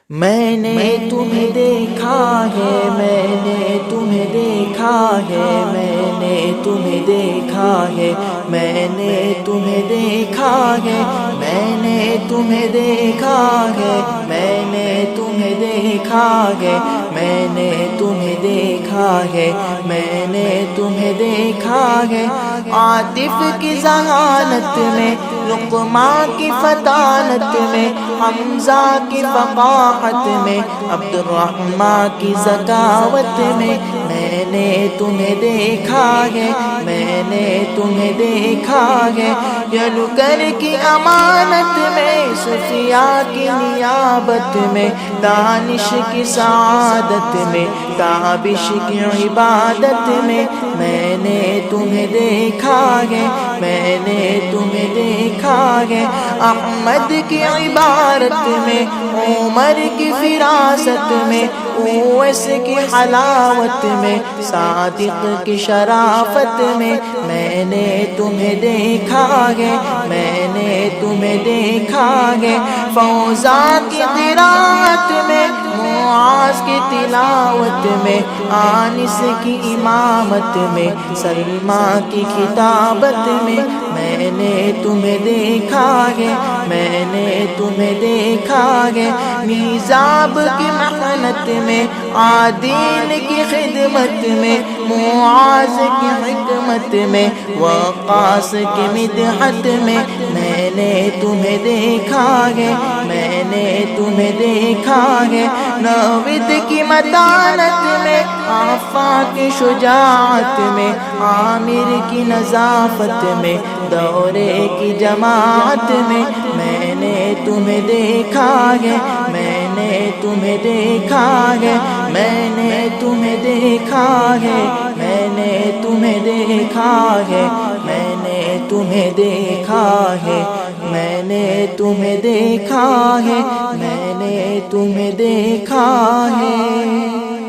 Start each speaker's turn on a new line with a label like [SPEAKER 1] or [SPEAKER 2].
[SPEAKER 1] میں نے تمہیں دیکھا ہے، میں نے تمہیں دیکھا ہے، میں نے تمہیں دیکھا ہے، میں نے تمہیں دیکھا ہے، میں نے تمہیں دیکھا ہے، میں نے تمہیں دیکھا ہے، میں نے تمہیں دیکھا ہے، میں نے تمہیں دیکھا ہے۔ عاطف کی ذہانت میں، لقمان کی فطانت میں، حمزہ کی فقاحت میں، عبد الرحمن کی ذکاوت میں، میں نے تمہیں دیکھا ہے، میں نے تمہیں دیکھا ہے۔ یلکر کی امانت میں، صفیہ کی نیابت میں، دانش کی سعادت میں، تابش کی عبادت میں، میں نے تمہیں دیکھا ہے، میں نے تمہیں دیکھا ہے۔ احمد کی عبارت میں، عمر کی فراست میں، اویس کی حلاوت میں، صادق کی شرافت میں، میں نے تمہیں دیکھا ہے، میں نے تمہیں دیکھا ہے۔ فوزان کی قرات میں، معاذ کی تلاوت میں، آنس کی امامت میں، سلمہ کی خطابت میں، میں نے تمہیں دیکھا ہے، میں نے تمہیں دیکھا ہے۔ میزاب کی محنت میں، عادل کی خدمت میں، معاذ کی حکمت میں، وقاص کی مدحت میں، میں نے تمہیں دیکھا ہے، میں نے تمہیں دیکھا ہے۔ نوید کی متانت میں، عفان کی شجاعت میں، عامر کی نظافت میں، دورے کی جماعت میں، میں نے تمہیں دیکھا ہے، میں نے تمہیں دیکھا ہے، میں نے تمہیں دیکھا ہے، میں نے تمہیں دیکھا ہے، میں نے تمہیں دیکھا ہے، میں نے تمہیں دیکھا ہے، میں نے تمہیں دیکھا ہے۔